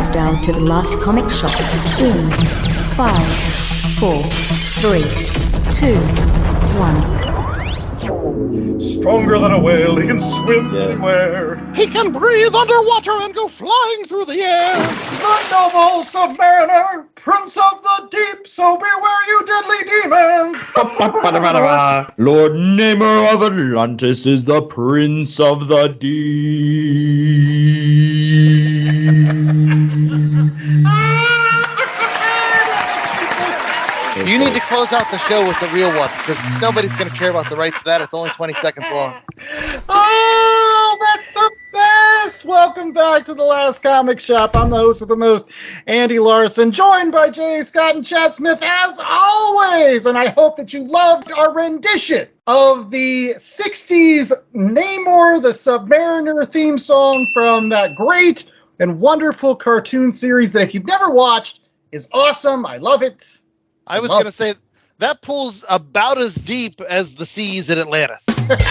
countdown to the last comic shop in 5, 4, 3, 2, 1. Stronger than a whale, he can swim anywhere. He can breathe underwater and go flying through the air. The noble submariner, prince of the deep, so beware you deadly demons. Lord Namor of Atlantis is the prince of the deep. You need to close out the show with the real one, because nobody's going to care about the rights to that. It's only 20 seconds long. Oh, that's the best! Welcome back to The Last Comic Shop. I'm the host with the most, Andy Larson, joined by Jay Scott and Chad Smith, as always. And I hope that you loved our rendition of the 60s Namor the Submariner theme song from that great and wonderful cartoon series that, if you've never watched, is awesome. I love it. I was going to say, that pulls about as deep as the seas in Atlantis. But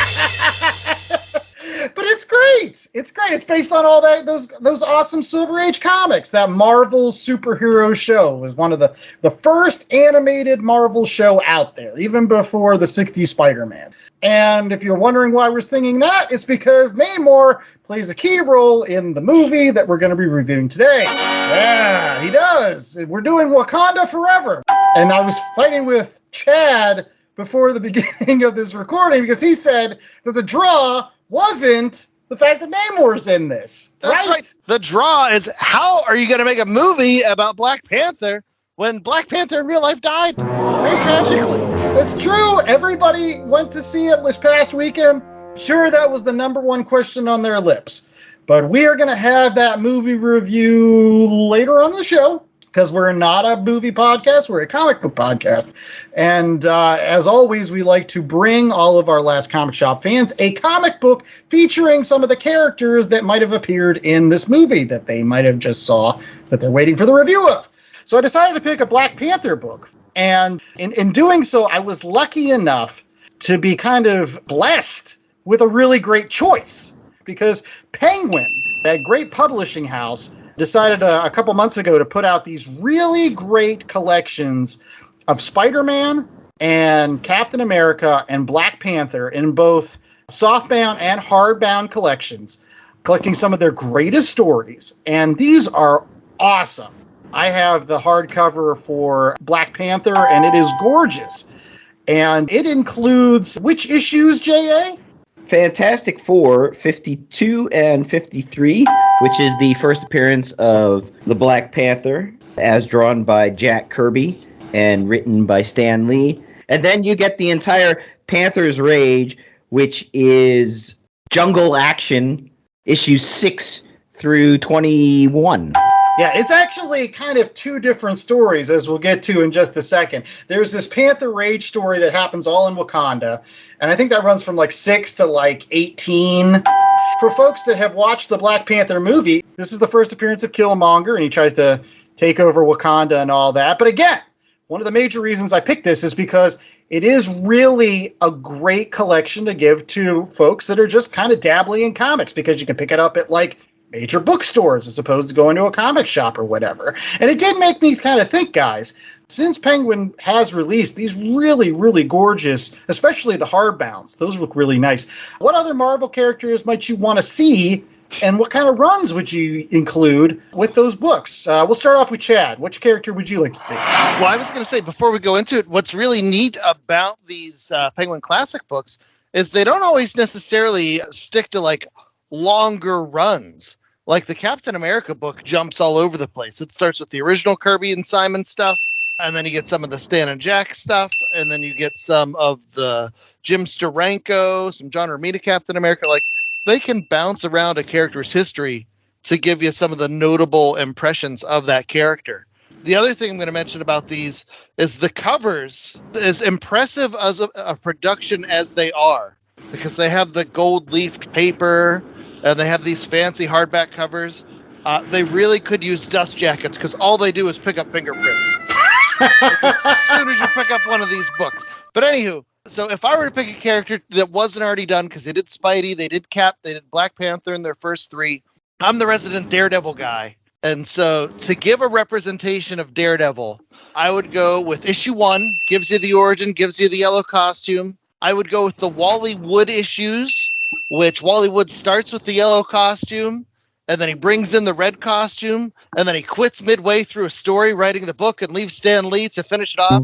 it's great. It's great. It's based on all those awesome Silver Age comics. That Marvel superhero show was one of the first animated Marvel show out there, even before the 60s Spider-Man. And if you're wondering why we're singing that, it's because Namor plays a key role in the movie that we're going to be reviewing today. Yeah, he does. We're doing Wakanda Forever. And I was fighting with Chad before the beginning of this recording because he said that the draw wasn't the fact that Namor's in this. That's right. The draw is, how are you going to make a movie about Black Panther when Black Panther in real life died very tragically? That's true. Everybody went to see it this past weekend. Sure, that was the number one question on their lips. But we are going to have that movie review later on the show, because we're not a movie podcast, we're a comic book podcast. And as always, we like to bring all of our Last Comic Shop fans a comic book featuring some of the characters that might have appeared in this movie that they might have just saw that they're waiting for the review of. So I decided to pick a Black Panther book. And in doing so, I was lucky enough to be kind of blessed with a really great choice. Because Penguin, that great publishing house, decided a couple months ago to put out these really great collections of Spider-Man and Captain America and Black Panther in both softbound and hardbound collections, collecting some of their greatest stories. And these are awesome. I have the hardcover for Black Panther, and it is gorgeous. And it includes which issues, J.A.? Fantastic Four 52 and 53, which is the first appearance of the Black Panther, as drawn by Jack Kirby and written by Stan Lee. And then you get the entire Panther's Rage, which is Jungle Action, issues 6 through 21. Yeah, it's actually kind of two different stories, as we'll get to in just a second. There's this Panther Rage story that happens all in Wakanda, and I think that runs from like 6 to like 18. For folks that have watched the Black Panther movie, this is the first appearance of Killmonger, and he tries to take over Wakanda and all that. But again, one of the major reasons I picked this is because it is really a great collection to give to folks that are just kind of dabbling in comics, because you can pick it up at like major bookstores as opposed to going to a comic shop or whatever. And it did make me kind of think, guys, since Penguin has released these really, really gorgeous, especially the hardbounds, those look really nice. What other Marvel characters might you want to see, and what kind of runs would you include with those books? We'll start off with Chad. Which character would you like to see? Well, I was going to say, before we go into it, what's really neat about these Penguin Classic books is they don't always necessarily stick to like longer runs. Like the Captain America book jumps all over the place. It starts with the original Kirby and Simon stuff, and then you get some of the Stan and Jack stuff, and then you get some of the Jim Steranko, some John Romita Captain America. Like, they can bounce around a character's history to give you some of the notable impressions of that character. The other thing I'm going to mention about these is the covers, as impressive as a production as they are, because they have the gold leafed paper and they have these fancy hardback covers. They really could use dust jackets, because all they do is pick up fingerprints. Like, as soon as you pick up one of these books. But anywho, so if I were to pick a character that wasn't already done, because they did Spidey, they did Cap, they did Black Panther in their first 3, I'm the resident Daredevil guy. And so to give a representation of Daredevil, I would go with issue 1, gives you the origin, gives you the yellow costume. I would go with the Wally Wood issues, which Wally Wood starts with the yellow costume, and then he brings in the red costume, and then he quits midway through a story writing the book and leaves Stan Lee to finish it off.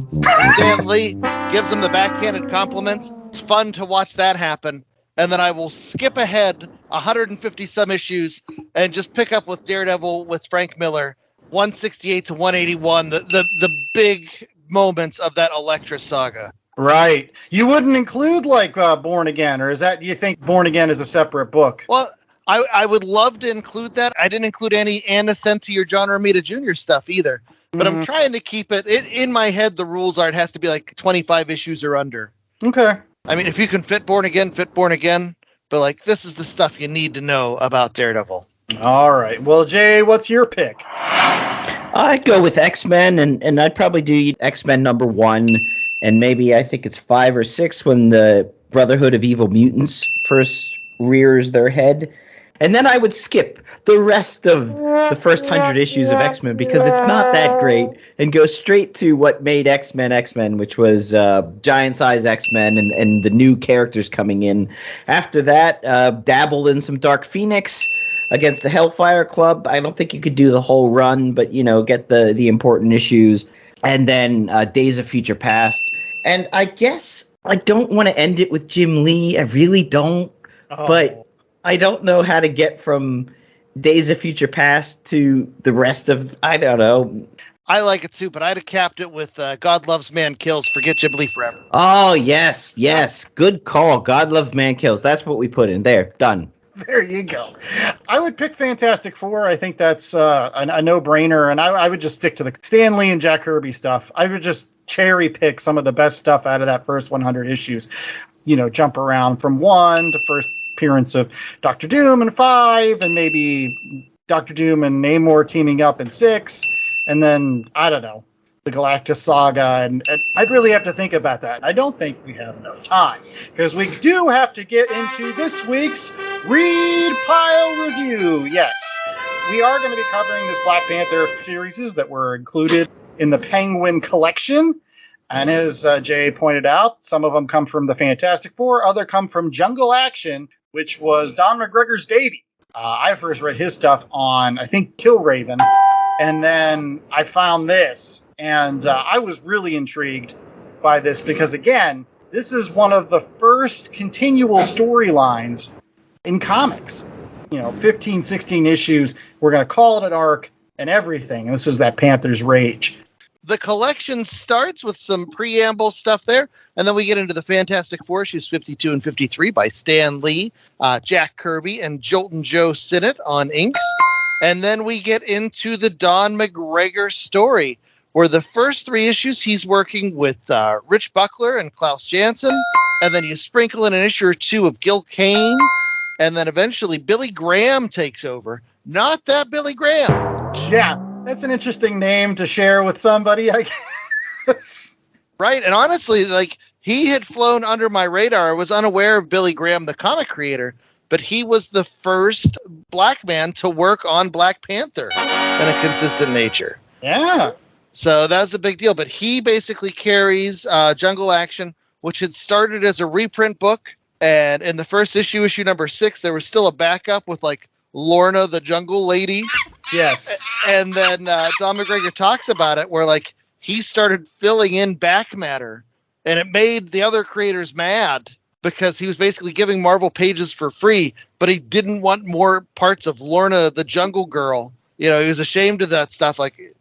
Stan Lee gives him the backhanded compliments. It's fun to watch that happen. And then I will skip ahead 150 some issues and just pick up with Daredevil with Frank Miller, 168 to 181, the big moments of that Elektra saga. Right. You wouldn't include like Born Again, or is that, you think Born Again is a separate book? Well, I would love to include that. I didn't include any Anna Senti or John Romita Jr. stuff either. But I'm trying to keep it in my head. The rules are it has to be like 25 issues or under. Okay. I mean, if you can fit Born Again, fit Born Again. But like, this is the stuff you need to know about Daredevil. All right. Well, Jay, what's your pick? I'd go with X-Men, and I'd probably do X-Men number 1, and maybe I think it's 5 or 6 when the Brotherhood of Evil Mutants first rears their head. And then I would skip the rest of the first 100 issues of X-Men because it's not that great, and go straight to what made X-Men, which was giant-size X-Men and the new characters coming in. After that, dabble in some Dark Phoenix against the Hellfire Club. I don't think you could do the whole run, but, get the important issues. And then Days of Future Past. And I guess I don't want to end it with Jim Lee. I really don't. Oh. But I don't know how to get from Days of Future Past to the rest of, I don't know. I like it too, but I'd have capped it with God Loves Man Kills, Forget Jim Lee Forever. Oh, yes. Good call. God Loves Man Kills. That's what we put in there. Done. There you go. I would pick Fantastic Four. I think that's a no-brainer, and I would just stick to the Stan Lee and Jack Kirby stuff. I would just cherry pick some of the best stuff out of that first 100 issues. Jump around from 1 to first appearance of Dr. Doom in 5, and maybe Dr. Doom and Namor teaming up in 6, and then, I don't know, the Galactus saga, and I'd really have to think about that. I don't think we have enough time, because we do have to get into this week's Read Pile Review. Yes, we are going to be covering this Black Panther series that were included in the Penguin collection. And as Jay pointed out, some of them come from the Fantastic Four, other come from Jungle Action, which was Don McGregor's baby. I first read his stuff on, I think, Killraven, and then I found this, and I was really intrigued by this because, again, this is one of the first continual storylines in comics. 15, 16 issues, we're going to call it an arc and everything, and this is that Panther's Rage. The collection starts with some preamble stuff there, and then we get into the Fantastic Four issues 52 and 53 by Stan Lee, Jack Kirby, and Jolton Joe Sinnott on inks. And then we get into the Don McGregor story, where the first 3 issues he's working with Rich Buckler and Klaus Janson, and then you sprinkle in an issue or 2 of Gil Kane, and then eventually Billy Graham takes over. Not that Billy Graham. Yeah. That's an interesting name to share with somebody, I guess. Right, and honestly, he had flown under my radar. I was unaware of Billy Graham, the comic creator, but he was the first black man to work on Black Panther in a consistent nature. Yeah. So that's a big deal, but he basically carries Jungle Action, which had started as a reprint book, and in the first issue number 6, there was still a backup with, Lorna the Jungle Lady. Yes. And then Don McGregor talks about it where he started filling in back matter, and it made the other creators mad because he was basically giving Marvel pages for free, but he didn't want more parts of Lorna the Jungle Girl. He was ashamed of that stuff.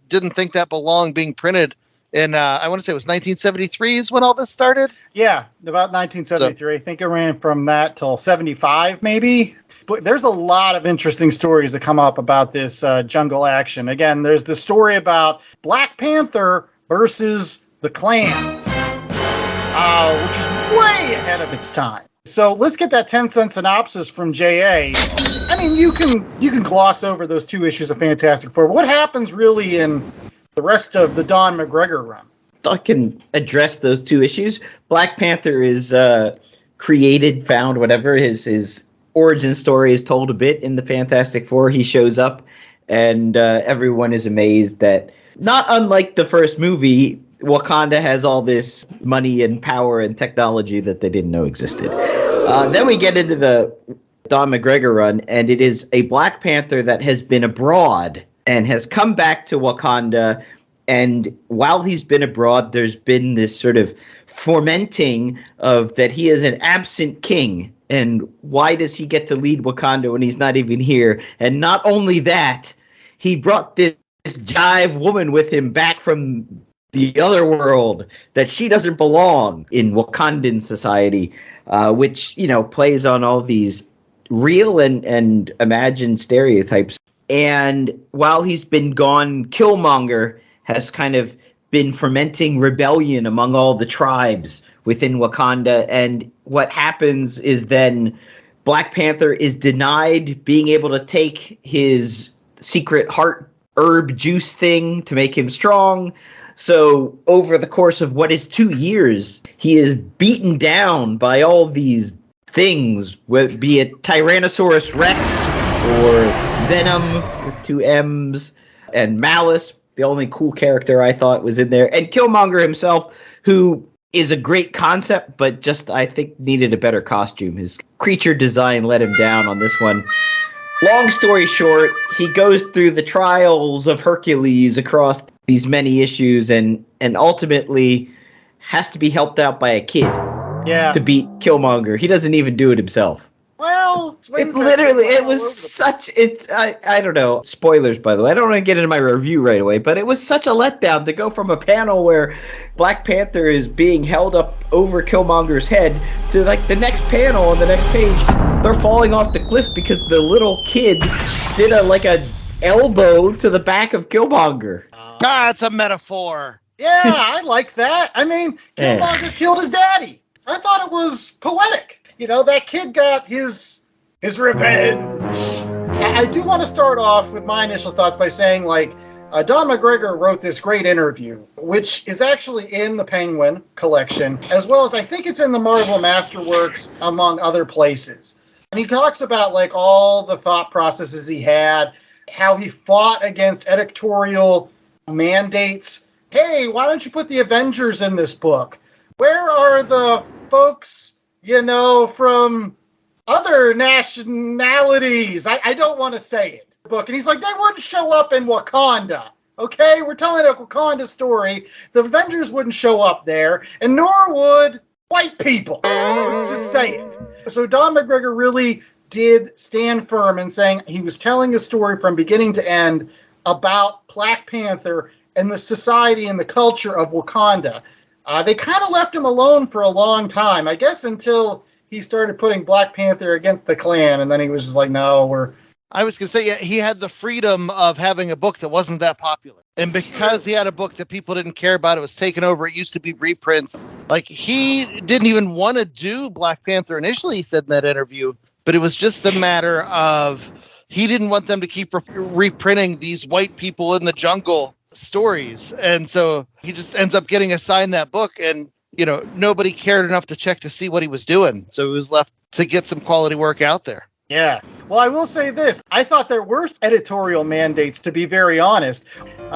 Didn't think that belonged being printed. And I want to say it was 1973 is when all this started. Yeah, about 1973. I think it ran from that till 75, maybe. But there's a lot of interesting stories that come up about this Jungle Action. Again, there's the story about Black Panther versus the Klan, which is way ahead of its time. So let's get that 10-cent synopsis from J.A. I mean, you can gloss over those 2 issues of Fantastic Four. What happens really in the rest of the Don McGregor run? I can address those 2 issues. Black Panther is created, found, whatever. His origin story is told a bit in the Fantastic Four. He shows up and everyone is amazed that, not unlike the first movie, Wakanda has all this money and power and technology that they didn't know existed. Then we get into the Don McGregor run, and it is a Black Panther that has been abroad and has come back to Wakanda. And while he's been abroad, there's been this sort of fomenting of that he is an absent king. And why does he get to lead Wakanda when he's not even here? And not only that, he brought this jive woman with him back from the other world, that she doesn't belong in Wakandan society, which, plays on all these real and imagined stereotypes. And while he's been gone, Killmonger has kind of been fermenting rebellion among all the tribes within Wakanda. And what happens is then Black Panther is denied being able to take his secret heart herb juice thing to make him strong. So over the course of what is 2 years, he is beaten down by all these things, be it Tyrannosaurus Rex or Venom with 2 M's, and Malice, the only cool character I thought was in there, and Killmonger himself, who is a great concept, but just, I think, needed a better costume. His creature design let him down on this one. Long story short, he goes through the trials of Hercules across these many issues and ultimately has to be helped out by a kid to beat Killmonger. He doesn't even do it himself. Well, it was such, I don't know, spoilers, by the way. I don't want to get into my review right away, but it was such a letdown to go from a panel where Black Panther is being held up over Killmonger's head to, like, the next panel on the next page, they're falling off the cliff because the little kid did a elbow to the back of Killmonger. It's a metaphor. Yeah, I like that. I mean, Killmonger killed his daddy. I thought it was poetic. That kid got his revenge. I do want to start off with my initial thoughts by saying, Don McGregor wrote this great interview, which is actually in the Penguin collection, as well as I think it's in the Marvel Masterworks, among other places. And he talks about, all the thought processes he had, how he fought against editorial mandates. Hey, why don't you put the Avengers in this book? Where are the folks from other nationalities? I don't want to say it. Book. And he's like, they wouldn't show up in Wakanda. Okay? We're telling a Wakanda story. The Avengers wouldn't show up there, and nor would white people. Let's just say it. So Don McGregor really did stand firm in saying he was telling a story from beginning to end about Black Panther and the society and the culture of Wakanda. They kind of left him alone for a long time, I guess, until he started putting Black Panther against the Klan, and then he was just like, no, I was going to say, he had the freedom of having a book that wasn't that popular. And because he had a book that people didn't care about, it was taken over. It used to be reprints. He didn't even want to do Black Panther initially, he said in that interview, but it was just the matter of he didn't want them to keep reprinting these white people in the jungle stories. And so he just ends up getting assigned that book, and nobody cared enough to check to see what he was doing, so he was left to get some quality work out there. Yeah. Well, I will say this. I thought there were editorial mandates, to be very honest.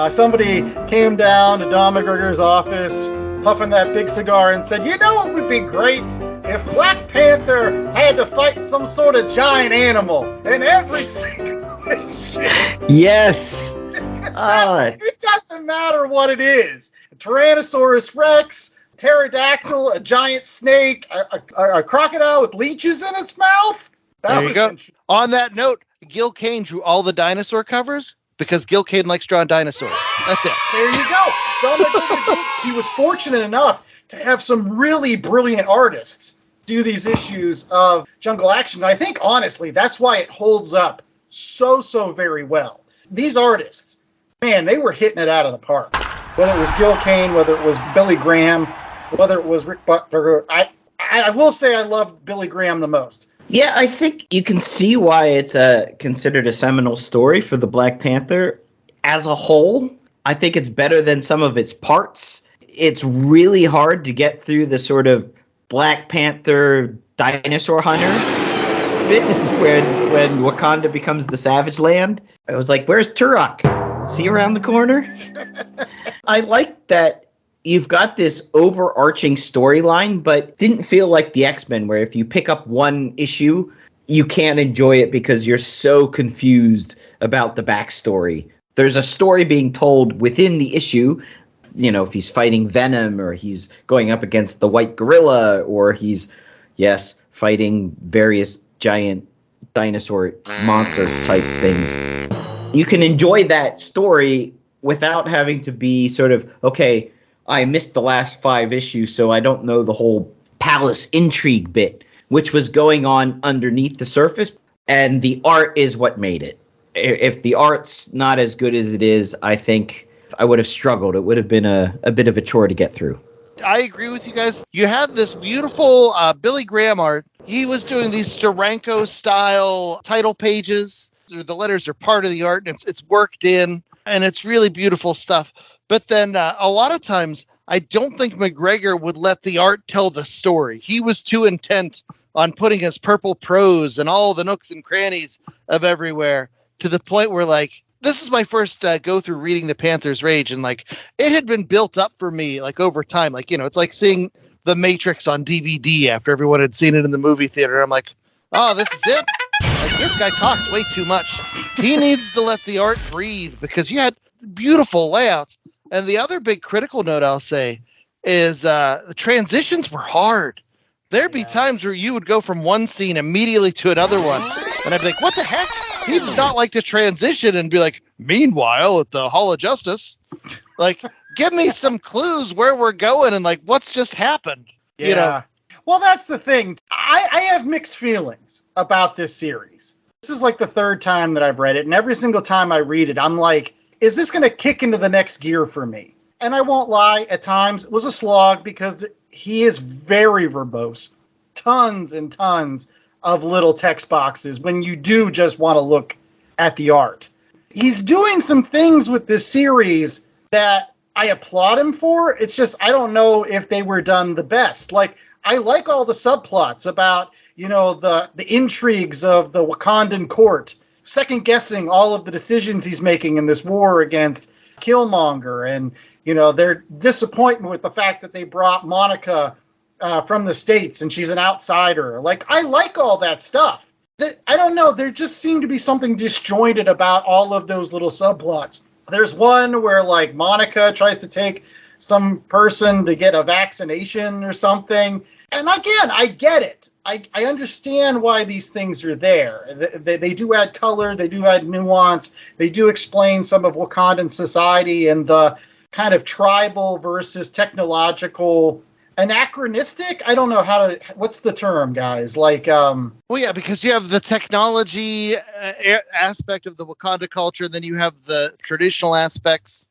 Somebody came down to Don McGregor's office, puffing that big cigar, and said, it would be great if Black Panther had to fight some sort of giant animal in every single issue. Yes. It doesn't matter what it is. A Tyrannosaurus Rex, pterodactyl, a giant snake, a crocodile with leeches in its mouth. There you go. On that note, Gil Kane drew all the dinosaur covers because Gil Kane likes drawing dinosaurs. That's it. There you go. Don McGregor, he was fortunate enough to have some really brilliant artists do these issues of Jungle Action. And I think, honestly, that's why it holds up so very well. These artists, man, they were hitting it out of the park. Whether it was Gil Kane, whether it was Billy Graham, whether it was Rick Butler. I will say I loved Billy Graham the most. Yeah, I think you can see why it's considered a seminal story for the Black Panther. As a whole, I think it's better than some of its parts. It's really hard to get through the sort of Black Panther dinosaur hunter bits when Wakanda becomes the Savage Land. I was like, where's Turok? Is he around the corner? I like that you've got this overarching storyline, but didn't feel like the X-Men, where if you pick up one issue, you can't enjoy it because you're so confused about the backstory. There's a story being told within the issue, you know, if he's fighting Venom or he's going up against the White Gorilla or he's, yes, fighting various giant dinosaur monster type things. You can enjoy that story without having to be sort of, okay, I missed the last 5 issues, so I don't know the whole palace intrigue bit, which was going on underneath the surface, and the art is what made it. If the art's not as good as it is, I think I would have struggled. It would have been a bit of a chore to get through. I agree with you guys. You had this beautiful Billy Graham art. He was doing these Steranko-style title pages. The letters are part of the art, and it's worked in, and it's really beautiful stuff. But then a lot of times, I don't think McGregor would let the art tell the story. He was too intent on putting his purple prose and all the nooks and crannies of everywhere, to the point where, like, this is my first go through reading the Panther's Rage, and like it had been built up for me like over time. Like, you know, it's like seeing The Matrix on DVD after everyone had seen it in the movie theater. I'm like, oh, this is it. Like, this guy talks way too much. He needs to let the art breathe, because you had beautiful layouts. And the other big critical note I'll say is the transitions were hard. There'd be times where you would go from one scene immediately to another one, and I'd be like, what the heck? He did not like to transition and be like, meanwhile, at the Hall of Justice. Like, give me some clues where we're going and, like, what's just happened. Yeah. You know? Well, that's the thing. I have mixed feelings about this series. This is like the 3rd time that I've read it, and every single time I read it, I'm like, is this going to kick into the next gear for me? And I won't lie, at times it was a slog, because he is very verbose. Tons and tons of little text boxes when you do just want to look at the art. He's doing some things with this series that I applaud him for. It's just, I don't know if they were done the best. Like, I like all the subplots about, you know, the intrigues of the Wakandan court, second guessing all of the decisions he's making in this war against Killmonger, and, you know, their disappointment with the fact that they brought Monica from the States and she's an outsider. Like, I like all that stuff. I don't know, there just seemed to be something disjointed about all of those little subplots. There's one where, like, Monica tries to take some person to get a vaccination or something. And again, I get it. I understand why these things are there. They do add color. They do add nuance. They do explain some of Wakandan society and the kind of tribal versus technological, anachronistic. I don't know what's the term, guys? Like, well, yeah, because you have the technology aspect of the Wakanda culture, and then you have the traditional aspects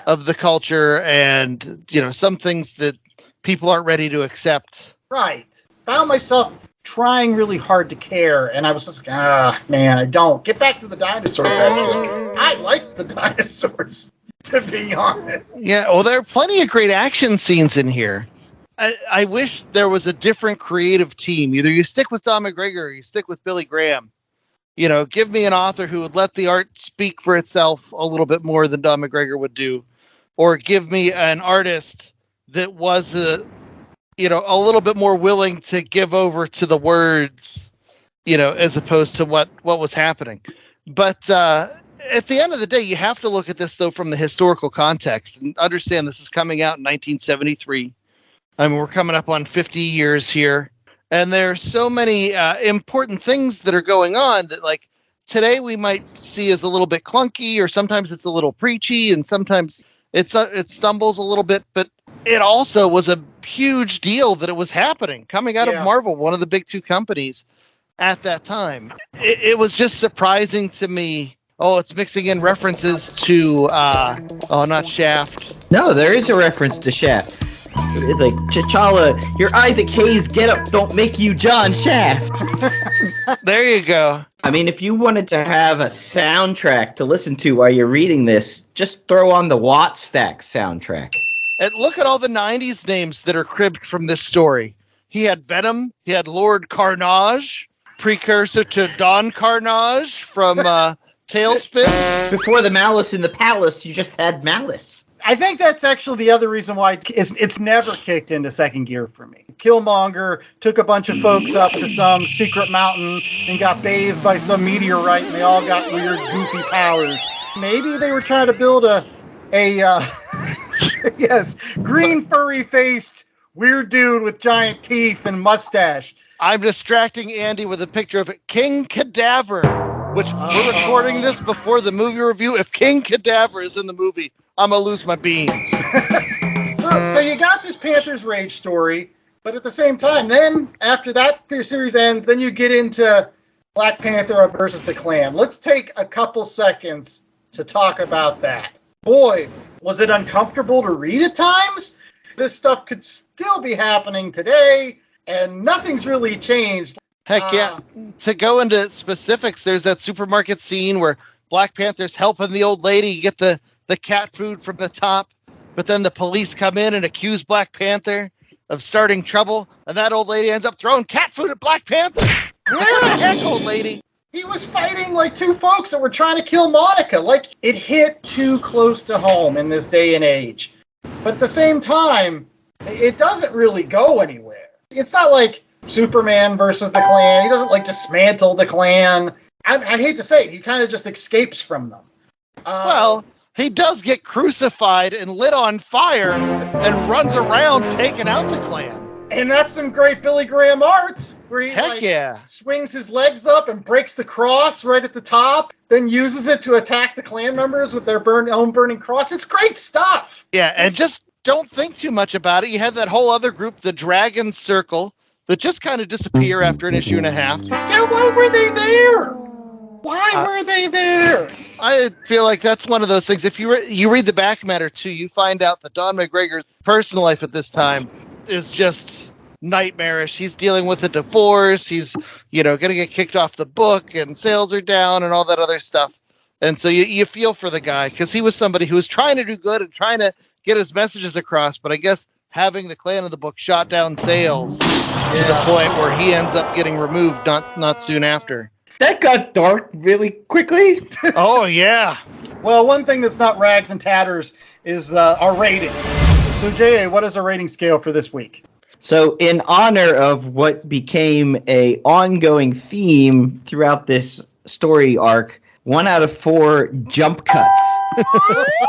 of the culture, and, you know, some things that people aren't ready to accept. Right. Found myself trying really hard to care, and I was just like, man, I don't. Get back to the dinosaurs, actually. I like the dinosaurs, to be honest. Yeah, well, there are plenty of great action scenes in here. I wish there was a different creative team. Either you stick with Don McGregor or you stick with Billy Graham. You know, give me an author who would let the art speak for itself a little bit more than Don McGregor would do. Or give me an artist that was a little bit more willing to give over to the words, you know, as opposed to what was happening. But at the end of the day, you have to look at this, though, from the historical context and understand this is coming out in 1973. I mean, we're coming up on 50 years here. And there are so many important things that are going on that, like, today we might see as a little bit clunky, or sometimes it's a little preachy, and sometimes it stumbles a little bit. But it also was a huge deal that it was happening, coming out of Marvel, one of the big 2 companies at that time. It was just surprising to me. Oh, it's mixing in references to, not Shaft. No, there is a reference to Shaft. It's like, T'Challa, your Isaac Hayes getup don't make you John Shaft. There you go. I mean, if you wanted to have a soundtrack to listen to while you're reading this, just throw on the Watt Stack soundtrack. And look at all the 90s names that are cribbed from this story. He had Venom. He had Lord Carnage. precursor to Don Carnage from Tailspin. Before the Malice in the Palace, you just had Malice. I think that's actually the other reason why it's never kicked into second gear for me. Killmonger took a bunch of folks up to some secret mountain and got bathed by some meteorite, and they all got weird, goofy powers. Maybe they were trying to build a yes, green, furry-faced, weird dude with giant teeth and mustache. I'm distracting Andy with a picture of King Cadaver, which we're recording this before the movie review. If King Cadaver is in the movie, I'm going to lose my beans. So you got this Panther's Rage story, but at the same time, then after that series ends, then you get into Black Panther versus the Klan. Let's take a couple seconds to talk about that. Boy, was it uncomfortable to read at times? This stuff could still be happening today, and nothing's really changed. Heck yeah. To go into specifics, there's that supermarket scene where Black Panther's helping the old lady get the cat food from the top, but then the police come in and accuse Black Panther of starting trouble, and that old lady ends up throwing cat food at Black Panther. What the heck, old lady? He was fighting like two folks that were trying to kill Monica. Like, it hit too close to home in this day and age. But at the same time, it doesn't really go anywhere. It's not like Superman versus the Klan. He doesn't, like, dismantle the Klan. I hate to say it, he kind of just escapes from them. Well, he does get crucified and lit on fire and runs around taking out the Klan. And that's some great Billy Graham art, where he swings his legs up and breaks the cross right at the top, then uses it to attack the Klan members with their own burning cross. It's great stuff. Yeah, and just don't think too much about it. You had that whole other group, the Dragon Circle, that just kind of disappear after an issue and a half. Yeah, why were they there? Why were they there? I feel like that's one of those things. If you read the back matter too, you find out that Don McGregor's personal life at this time is just nightmarish. He's dealing with a divorce. He's, going to get kicked off the book, and sales are down and all that other stuff. And so you feel for the guy, because he was somebody who was trying to do good and trying to get his messages across. But I guess having the Klan of the book shot down sales to the point where he ends up getting removed not soon after. That got dark really quickly. Oh, yeah. Well, one thing that's not rags and tatters is our rating. So, J.A., what is our rating scale for this week? So, in honor of what became a ongoing theme throughout this story arc, 1 out of 4 jump cuts.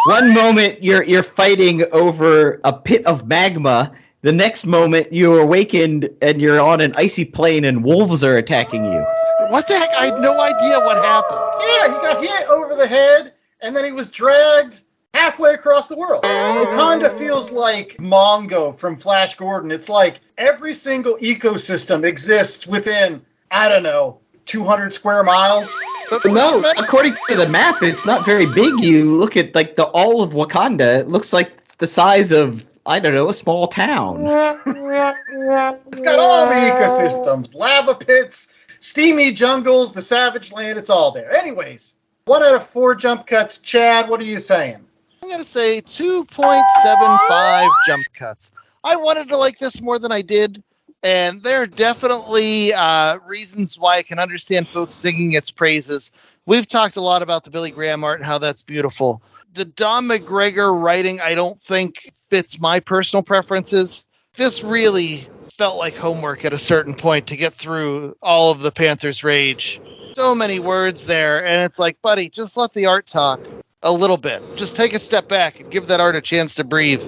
One moment you're fighting over a pit of magma. The next moment you're awakened and you're on an icy plain and wolves are attacking you. What the heck? I had no idea what happened. Yeah, he got hit over the head, and then he was dragged halfway across the world. Wakanda feels like Mongo from Flash Gordon. It's like every single ecosystem exists within, 200 square miles. No, according to the map, it's not very big. You look at all of Wakanda, it looks like the size of, a small town. It's got all the ecosystems, lava pits, steamy jungles, the savage land, it's all there. Anyways, 1 out of 4 jump cuts. Chad, what are you saying? I'm going to say 2.75 jump cuts. I wanted to like this more than I did, and there are definitely reasons why I can understand folks singing its praises. We've talked a lot about the Billy Graham art and how that's beautiful. The Don McGregor writing, I don't think fits my personal preferences. This really felt like homework at a certain point to get through all of the Panther's Rage. So many words there, and it's like, buddy, just let the art talk a little bit. Just take a step back and give that art a chance to breathe.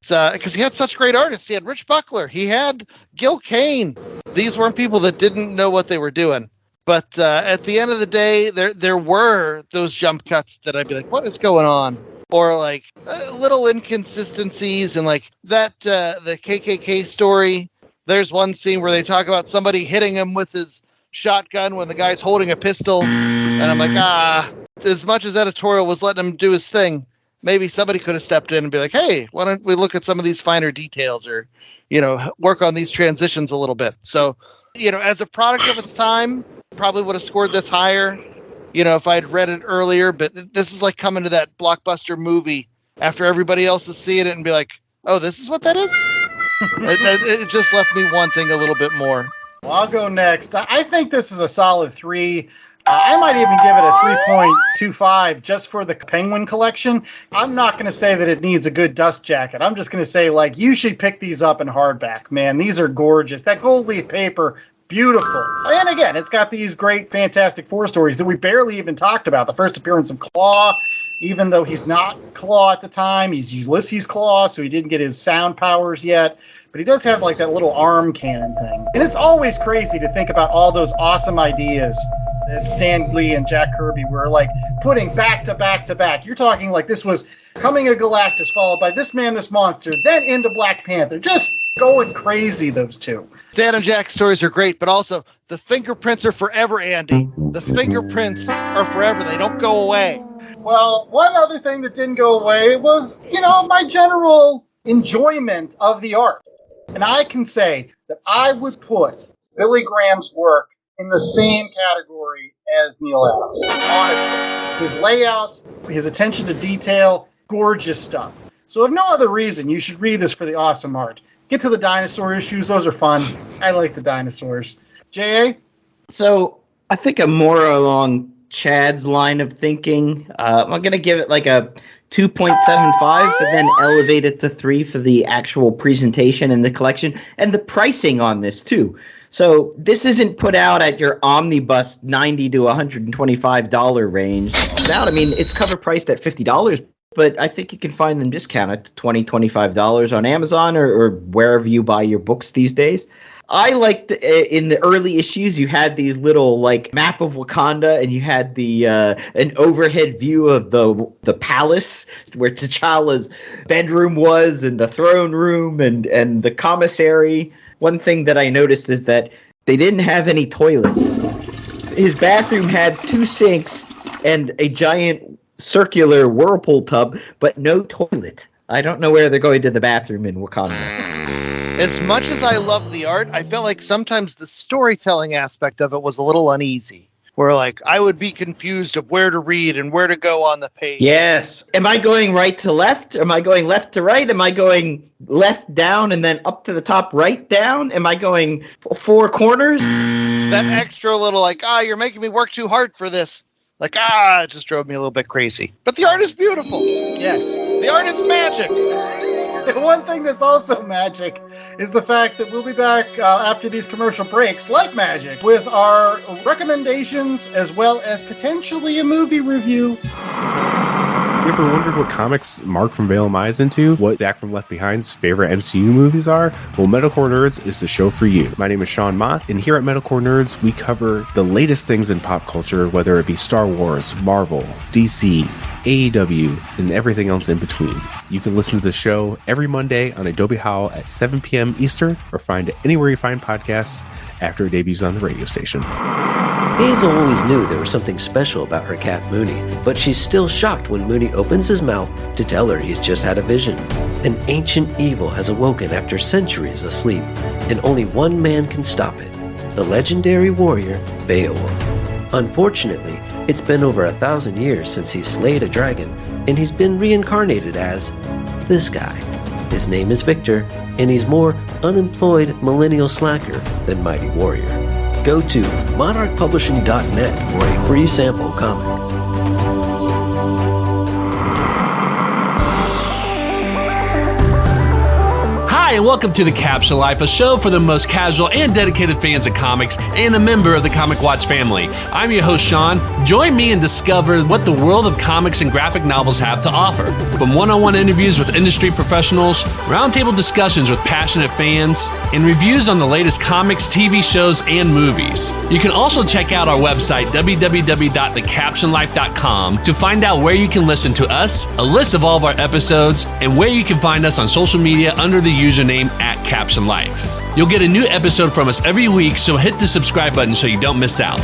Because he had such great artists. He had Rich Buckler. He had Gil Kane. These weren't people that didn't know what they were doing. But at the end of the day, there were those jump cuts that I'd be like, what is going on? Or like little inconsistencies, and like that the KKK story. There's one scene where they talk about somebody hitting him with his shotgun when the guy's holding a pistol. And I'm like, as much as editorial was letting him do his thing, maybe somebody could have stepped in and be like, hey, why don't we look at some of these finer details, or, work on these transitions a little bit. So, as a product of its time, probably would have scored this higher, if I'd read it earlier. But this is like coming to that blockbuster movie after everybody else is seeing it and be like, oh, this is what that is? It just left me wanting a little bit more. Well, I'll go next. I think this is a solid 3. I might even give it a 3.25 just for the Penguin collection. I'm not going to say that it needs a good dust jacket. I'm just going to say, like, you should pick these up in hardback, man. These are gorgeous. That gold leaf paper, beautiful. And again, it's got these great Fantastic Four stories that we barely even talked about. The first appearance of Claw, even though he's not Claw at the time, he's Ulysses Claw, so he didn't get his sound powers yet. But he does have, like, that little arm cannon thing. And it's always crazy to think about all those awesome ideas that Stan Lee and Jack Kirby were, like, putting back to back to back. You're talking like this was Coming of Galactus, followed by This Man, This Monster, then into Black Panther. Just going crazy, those two. Stan and Jack stories are great, but also the fingerprints are forever, Andy. The fingerprints are forever. They don't go away. Well, one other thing that didn't go away was, my general enjoyment of the art. And I can say that I would put Billy Graham's work in the same category as Neil Adams. Honestly. His layouts, his attention to detail, gorgeous stuff. So if no other reason, you should read this for the awesome art. Get to the dinosaur issues. Those are fun. I like the dinosaurs. J.A.? So I think I'm more along Chad's line of thinking. I'm going to give it like a 2.75, but then elevate it to 3 for the actual presentation and the collection and the pricing on this too. So this isn't put out at your omnibus $90 to $125 range. It's cover priced at $50, but I think you can find them discounted to $20, $25 on Amazon or wherever you buy your books these days. I liked in the early issues, you had these little like map of Wakanda, and you had the an overhead view of the palace where T'Challa's bedroom was, and the throne room, and the commissary. One thing that I noticed is that they didn't have any toilets. His bathroom had 2 sinks and a giant circular whirlpool tub, but no toilet. I don't know where they're going to the bathroom in Wakanda. As much as I love the art, I felt like sometimes the storytelling aspect of it was a little uneasy. Where, like, I would be confused of where to read and where to go on the page. Yes. Am I going right to left? Am I going left to right? Am I going left down and then up to the top right down? Am I going 4 corners? That extra little, like, you're making me work too hard for this. Like, it just drove me a little bit crazy. But the art is beautiful. Yes. The art is magic. The one thing that's also magic is the fact that we'll be back after these commercial breaks, like magic, with our recommendations as well as potentially a movie review. You ever wondered what comics Mark from Vale Eyes into? What Zach from Left Behind's favorite MCU movies are? Well, Metalcore Nerds is the show for you. My name is Sean Mott, and here at Metalcore Nerds, we cover the latest things in pop culture, whether it be Star Wars, Marvel, DC, AEW, and everything else in between. You can listen to the show every Monday on Adobe Howl at 7 p.m. Eastern, or find it anywhere you find podcasts after it debuts on the radio station. Hazel always knew there was something special about her cat Mooney, but she's still shocked when Mooney opens his mouth to tell her he's just had a vision. An ancient evil has awoken after centuries of sleep, and only one man can stop it, the legendary warrior Beowulf. Unfortunately, it's been over 1,000 years since he slayed a dragon, and he's been reincarnated as this guy. His name is Victor, and he's more unemployed millennial slacker than mighty warrior. Go to monarchpublishing.net for a free sample comic. Hi, and welcome to The Caption Life, a show for the most casual and dedicated fans of comics and a member of the Comic Watch family. I'm your host, Sean. Join me and discover what the world of comics and graphic novels have to offer. From one-on-one interviews with industry professionals, roundtable discussions with passionate fans, and reviews on the latest comics, TV shows, and movies. You can also check out our website, www.thecaptionlife.com, to find out where you can listen to us, a list of all of our episodes, and where you can find us on social media under the username @CaptionLife. You'll get a new episode from us every week, so hit the subscribe button so you don't miss out.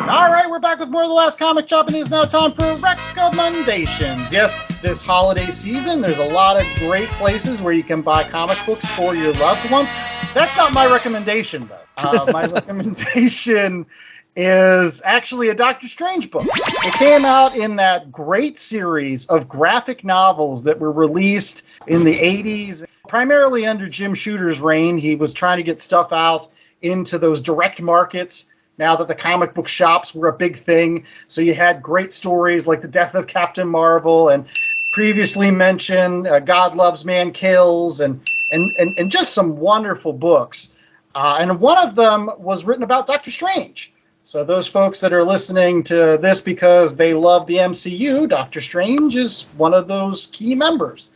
All right, we're back with more of The Last Comic Shop, and it is now time for recommendations. Yes, this holiday season, there's a lot of great places where you can buy comic books for your loved ones. That's not my recommendation, though. My recommendation is actually a Doctor Strange book. It came out in that great series of graphic novels that were released in the 80s, primarily under Jim Shooter's reign. He was trying to get stuff out into those direct markets now that the comic book shops were a big thing. So you had great stories like The Death of Captain Marvel and previously mentioned God Loves, Man Kills, and just some wonderful books. And one of them was written about Doctor Strange. So those folks that are listening to this because they love the MCU, Doctor Strange is one of those key members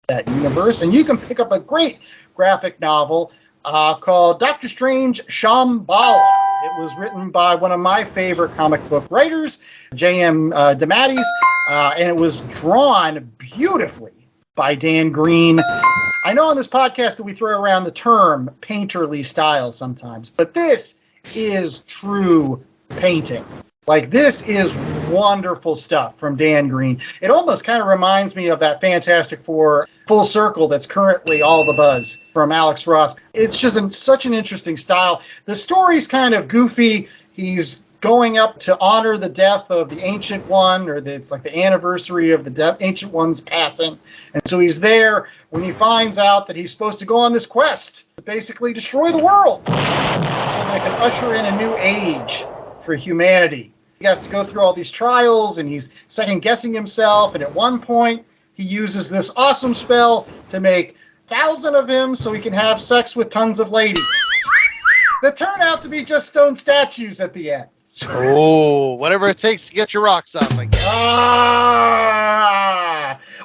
of that universe. And you can pick up a great graphic novel called Doctor Strange Shambhala. It was written by one of my favorite comic book writers, J.M. DeMatteis, and it was drawn beautifully by Dan Green. I know on this podcast that we throw around the term painterly style sometimes, but this is true painting. Like, this is wonderful stuff from Dan Green. It almost kind of reminds me of that Fantastic Four Full Circle that's currently all the buzz from Alex Ross. It's just such an interesting style. The story's kind of goofy. He's going up to honor the death of the Ancient One, it's like the anniversary of the Ancient One's passing. And so he's there when he finds out that he's supposed to go on this quest to basically destroy the world so that it can usher in a new age for humanity. He has to go through all these trials, and he's second-guessing himself, and at one point, he uses this awesome spell to make 1,000 of him so he can have sex with tons of ladies that turn out to be just stone statues at the end. Oh, whatever it takes to get your rocks off, I guess.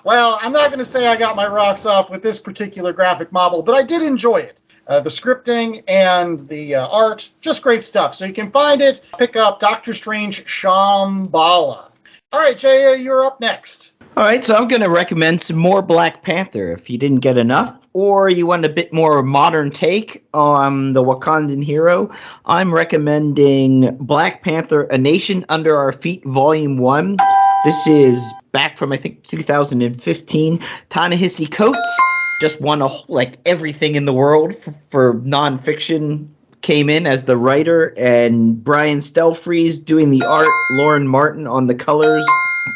Well, I'm not going to say I got my rocks off with this particular graphic novel, but I did enjoy it. The scripting and the art, just great stuff. So you can find it, pick up Doctor Strange Shambhala. All right, Jaya, you're up next. All right, so I'm going to recommend some more Black Panther if you didn't get enough, or you want a bit more modern take on the Wakandan hero. I'm recommending Black Panther, A Nation Under Our Feet, Volume 1. This is back from, I think, 2015. Ta-Nehisi Coates just won everything in the world for nonfiction, came in as the writer, and Brian Stelfreeze doing the art, Lauren Martin on the colors,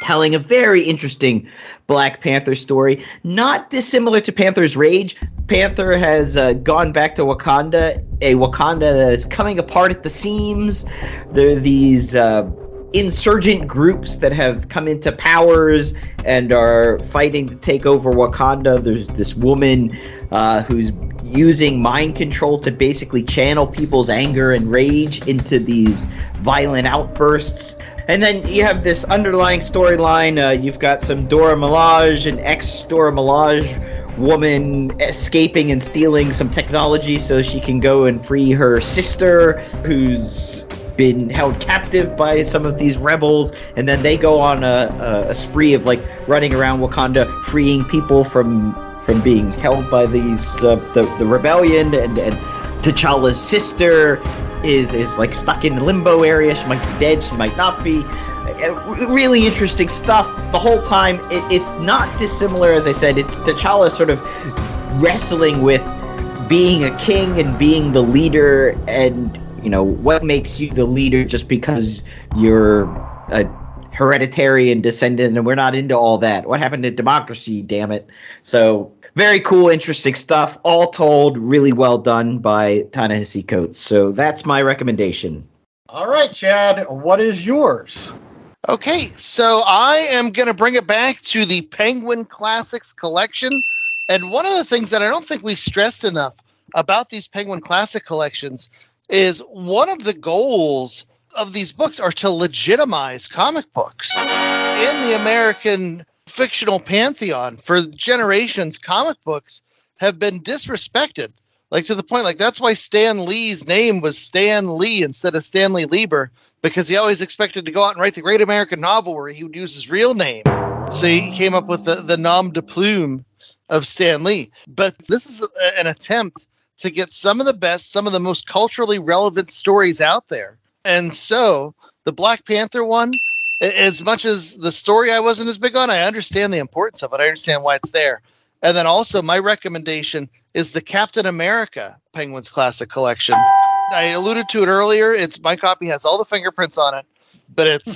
telling a very interesting Black Panther story, not dissimilar to Panther's Rage. Panther has gone back to Wakanda, a Wakanda that is coming apart at the seams. There are these insurgent groups that have come into powers and are fighting to take over Wakanda. There's this woman who's using mind control to basically channel people's anger and rage into these violent outbursts. And then you have this underlying storyline. You've got some Dora Milaje, an ex-Dora Milaje woman escaping and stealing some technology so she can go and free her sister, who's been held captive by some of these rebels. And then they go on a spree of running around Wakanda, freeing people from being held by these the rebellion. And T'Challa's sister is stuck in the limbo area. She might be dead, she might not be. Really interesting stuff. The whole time, it's not dissimilar, as I said. It's T'Challa sort of wrestling with being a king and being the leader, and what makes you the leader just because you're a hereditary descendant, and we're not into all that. What happened to democracy, damn it? So very cool, interesting stuff. All told, really well done by Ta-Nehisi Coates. So that's my recommendation. All right, Chad, what is yours? Okay, so I am going to bring it back to the Penguin Classics collection. And one of the things that I don't think we stressed enough about these Penguin Classic collections is one of the goals of these books are to legitimize comic books in the American fictional pantheon. For generations, comic books have been disrespected, to the point, that's why Stan Lee's name was Stan Lee instead of Stanley Lieber, because he always expected to go out and write the great American novel where he would use his real name. So he came up with the nom de plume of Stan Lee. But this is an attempt to get some of the best, some of the most culturally relevant stories out there. And so the Black Panther one, as much as the story I wasn't as big on, I understand the importance of it. I understand why it's there. And then also my recommendation is the Captain America Penguins Classic Collection, I alluded to it earlier. It's my copy has all the fingerprints on it, but it's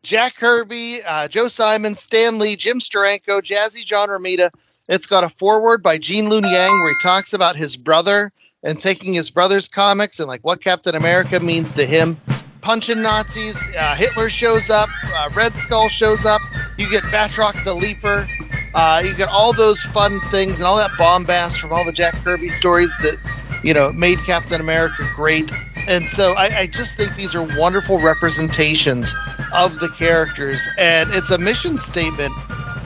Jack Kirby, Joe Simon, Stan Lee, Jim Steranko, Jazzy John Romita. It's got a foreword by Gene Luen Yang where he talks about his brother and taking his brother's comics and like what Captain America means to him. Punching Nazis, Hitler shows up, Red Skull shows up. You get Batroc the Leaper. You get all those fun things and all that bombast from all the Jack Kirby stories that, you know, made Captain America great. And so I just think these are wonderful representations of the characters. And it's a mission statement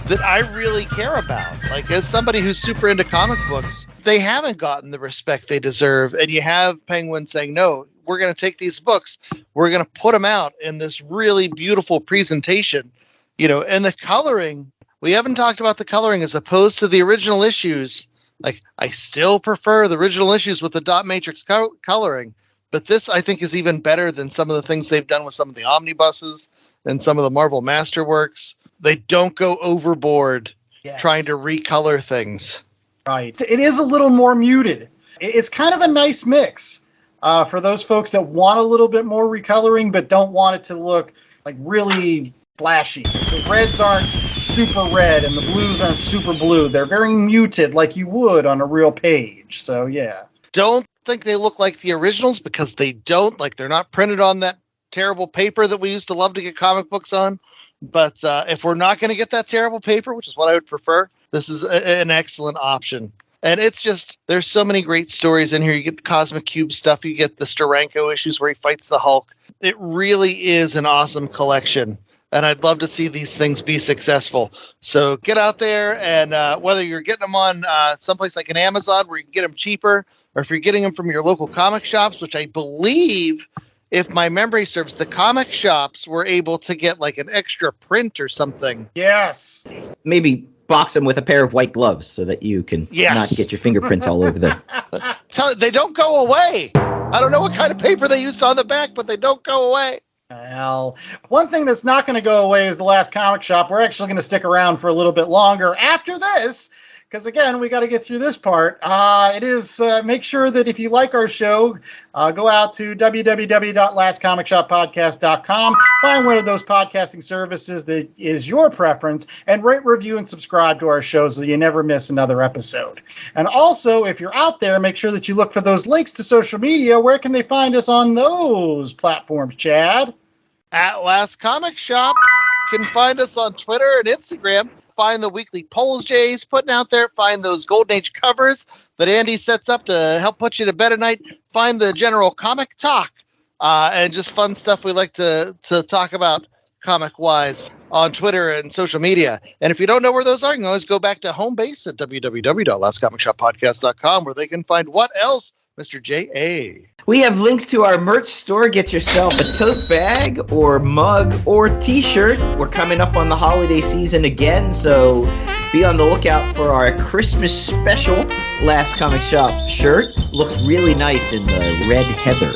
that I really care about. Like, as somebody who's super into comic books, they haven't gotten the respect they deserve. And you have Penguin saying, no, we're going to take these books, we're going to put them out in this really beautiful presentation, you know, and the coloring. We haven't talked about the coloring as opposed to the original issues. Like, I still prefer the original issues with the dot matrix coloring, but this I think is even better than some of the things they've done with some of the omnibuses and some of the Marvel Masterworks. They don't go overboard trying to recolor things. Right. It is a little more muted. It's kind of a nice mix for those folks that want a little bit more recoloring but don't want it to look like really flashy. The reds aren't super red and the blues aren't super blue. They're very muted like you would on a real page. So, yeah. Don't think they look like the originals because they don't. Like, they're not printed on that terrible paper that we used to love to get comic books on. But if we're not going to get that terrible paper, which is what I would prefer, this is an excellent option. And it's just, there's so many great stories in here. You get the Cosmic Cube stuff. You get the Steranko issues where he fights the Hulk. It really is an awesome collection. And I'd love to see these things be successful. So get out there, and whether you're getting them on someplace like an Amazon where you can get them cheaper, or if you're getting them from your local comic shops, which I believe, if my memory serves, the comic shops were able to get like an extra print or something. Yes. Maybe box them with a pair of white gloves so that you can not get your fingerprints all over them. They don't go away. I don't know what kind of paper they used on the back, but they don't go away. Well, one thing that's not going to go away is the Last Comic Shop. We're actually going to stick around for a little bit longer after this, because, again, we got to get through this part. It is, make sure that if you like our show, go out to www.lastcomicshoppodcast.com, find one of those podcasting services that is your preference, and rate, review, and subscribe to our show so you never miss another episode. And also, if you're out there, make sure that you look for those links to social media. Where can they find us on those platforms, Chad? At Last Comic Shop. You can find us on Twitter and Instagram. Find the weekly polls Jay's putting out there. Find those Golden Age covers that Andy sets up to help put you to bed at night. Find the general comic talk and just fun stuff we like to talk about comic-wise on Twitter and social media. And if you don't know where those are, you can always go back to home base at www.lastcomicshoppodcast.com, where they can find what else, Mr. J.A. We have links to our merch store. Get yourself a tote bag or mug or t-shirt. We're coming up on the holiday season again, so be on the lookout for our Christmas special Last Comic Shop shirt. Looks really nice in the red heather.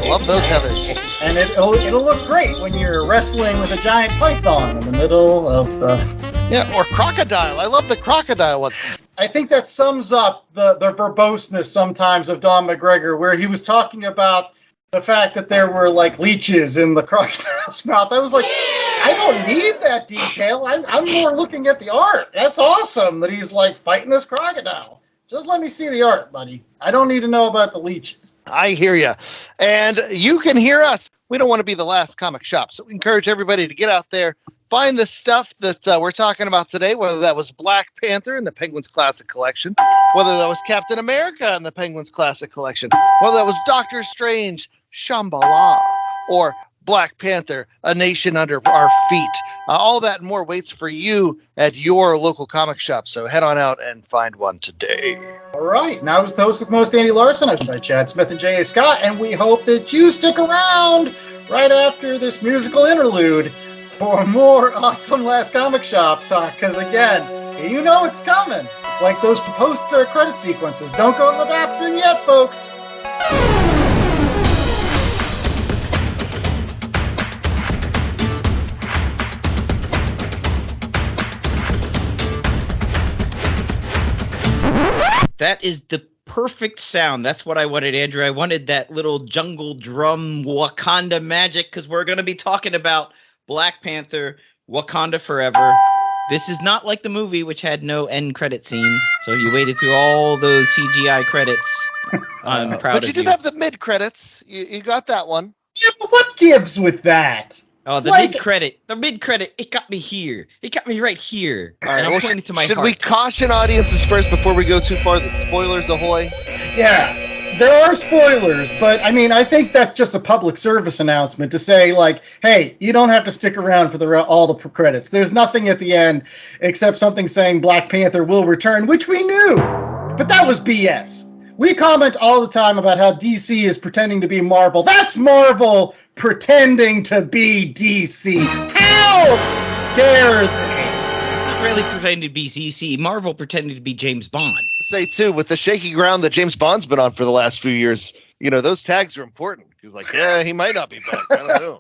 Love those heathers. And it'll look great when you're wrestling with a giant python in the middle of the... Yeah, or crocodile. I love the crocodile ones. I think that sums up the verboseness sometimes of Don McGregor, where he was talking about the fact that there were like leeches in the crocodile's mouth. I was like, I don't need that detail. I'm more looking at the art. That's awesome that he's like fighting this crocodile. Just let me see the art, buddy. I don't need to know about the leeches. I hear you. And you can hear us. We don't want to be the last comic shop, so we encourage everybody to get out there, find the stuff that we're talking about today, whether that was Black Panther in the Penguins Classic Collection, whether that was Captain America in the Penguins Classic Collection, whether that was Doctor Strange, Shambhala, or Black Panther, A Nation Under Our Feet. All that and more waits for you at your local comic shop, so head on out and find one today. All right, now as the host with most, Andy Larson. I'm by Chad Smith and J.A. Scott, and we hope that you stick around right after this musical interlude for more awesome Last Comic Shop talk, because again, you know it's coming. It's like those post-credit sequences. Don't go to the bathroom yet, folks. That is the perfect sound. That's what I wanted, Andrew. I wanted that little jungle drum Wakanda magic, because we're going to be talking about Black Panther, Wakanda Forever. This is not like the movie, which had no end credit scene. So you waited through all those CGI credits. I'm proud of you. But you did have the mid credits. You got that one. Yeah, but what gives with that? Oh, the mid credit, it got me here. It got me right here. All right, and I'm pointing to my should heart. we caution audiences first before we go too far that spoilers ahoy? Yeah, there are spoilers, but I mean, I think that's just a public service announcement to say, like, hey, you don't have to stick around for all the credits. There's nothing at the end except something saying Black Panther will return, which we knew, but that was BS. We comment all the time about how DC is pretending to be Marvel. That's Marvel pretending to be DC. How dare they? Not really pretending to be DC. Marvel pretending to be James Bond. Say, too, with the shaky ground that James Bond's been on for the last few years, those tags are important. He's like, yeah, he might not be back. I don't know.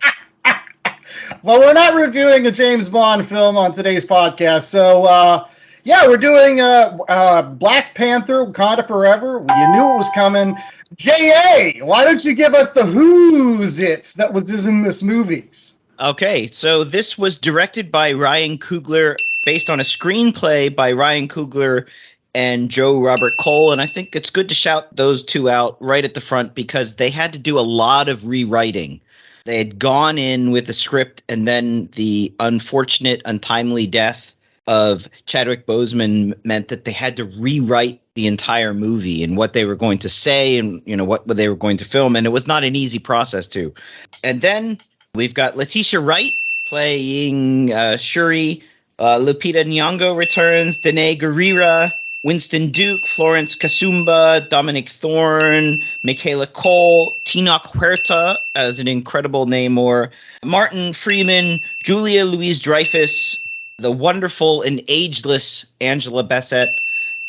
Well, we're not reviewing a James Bond film on today's podcast, so... yeah, we're doing Black Panther, Wakanda Forever. You knew it was coming. J.A., why don't you give us the who's-its that was in this movies? Okay, so this was directed by Ryan Coogler, based on a screenplay by Ryan Coogler and Joe Robert Cole, and I think it's good to shout those two out right at the front because they had to do a lot of rewriting. They had gone in with a script, and then the unfortunate, untimely death of Chadwick Boseman meant that they had to rewrite the entire movie and what they were going to say and what they were going to film, and it was not an easy process too. And then we've got Letitia Wright playing Shuri, Lupita Nyong'o returns, Danae Gurira, Winston Duke, Florence Kasumba, Dominic Thorne, Michaela Cole, Tenoch Huerta as an incredible Namor, Martin Freeman, Julia Louis-Dreyfus, the wonderful and ageless Angela Bassett,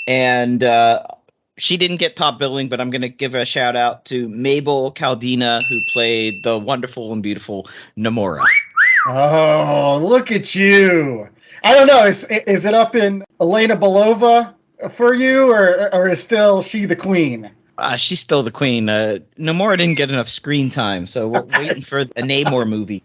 and she didn't get top billing, but I'm going to give a shout out to Mabel Caldina, who played the wonderful and beautiful Namora. Oh, look at you. I don't know, is it up in Elena Belova for you, or is still she the queen? She's still the queen. Namora didn't get enough screen time, so we're waiting for a Namor movie.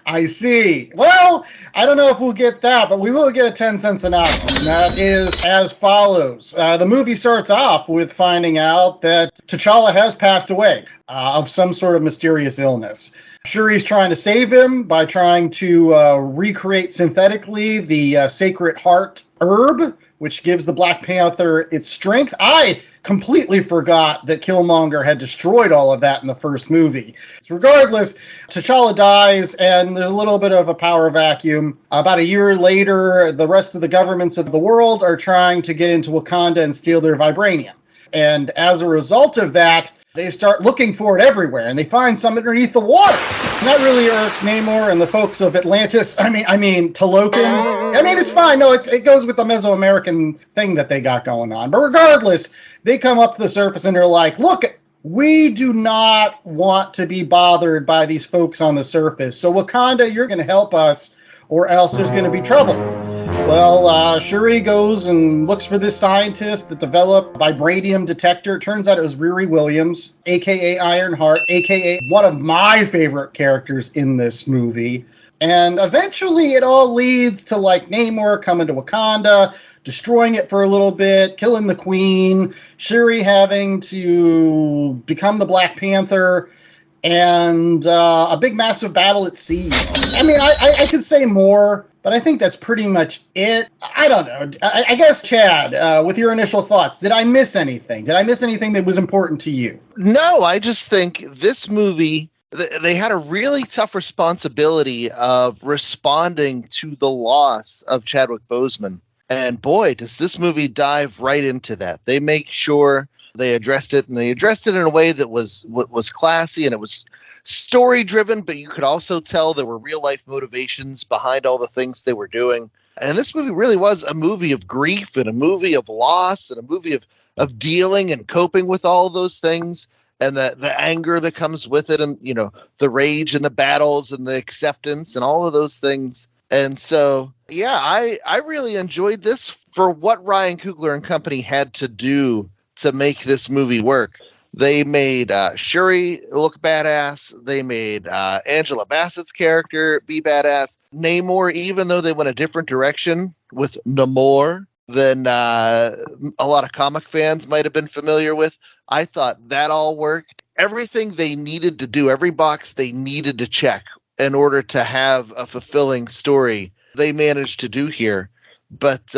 I see. Well, I don't know if we'll get that, but we will get a 10-cent synopsis, and that is as follows. The movie starts off with finding out that T'Challa has passed away of some sort of mysterious illness. Shuri's trying to save him by trying to recreate synthetically the Sacred Heart herb, which gives the Black Panther its strength. I completely forgot that Killmonger had destroyed all of that in the first movie. Regardless, T'Challa dies, and there's a little bit of a power vacuum. About a year later, the rest of the governments of the world are trying to get into Wakanda and steal their vibranium. And as a result of that, they start looking for it everywhere, and they find some underneath the water. And that really irks Namor and the folks of Atlantis. I mean, Talokan. I mean, it's fine. No, it goes with the Mesoamerican thing that they got going on. But regardless, they come up to the surface and they're like, look, we do not want to be bothered by these folks on the surface. So Wakanda, you're going to help us, or else there's going to be trouble. Well, Shuri goes and looks for this scientist that developed a vibranium detector. It turns out it was Riri Williams, a.k.a. Ironheart, a.k.a. one of my favorite characters in this movie. And eventually it all leads to, like, Namor coming to Wakanda, destroying it for a little bit, killing the queen, Shuri having to become the Black Panther, and a big, massive battle at sea. I mean, I could say more, but I think that's pretty much it. I don't know. I guess, Chad, with your initial thoughts, did I miss anything? Did I miss anything that was important to you? No, I just think this movie, they had a really tough responsibility of responding to the loss of Chadwick Boseman. And boy, does this movie dive right into that. They make sure they addressed it, and they addressed it in a way that was classy, and it was story driven, but you could also tell there were real life motivations behind all the things they were doing. And this movie really was a movie of grief and a movie of loss and a movie of dealing and coping with all those things, and the anger that comes with it, and the rage and the battles and the acceptance and all of those things. And so, yeah, I really enjoyed this for what Ryan Coogler and company had to do to make this movie work. They made Shuri look badass. They made Angela Bassett's character be badass. Namor, even though they went a different direction with Namor than a lot of comic fans might have been familiar with, I thought that all worked. Everything they needed to do, every box they needed to check in order to have a fulfilling story, they managed to do here. But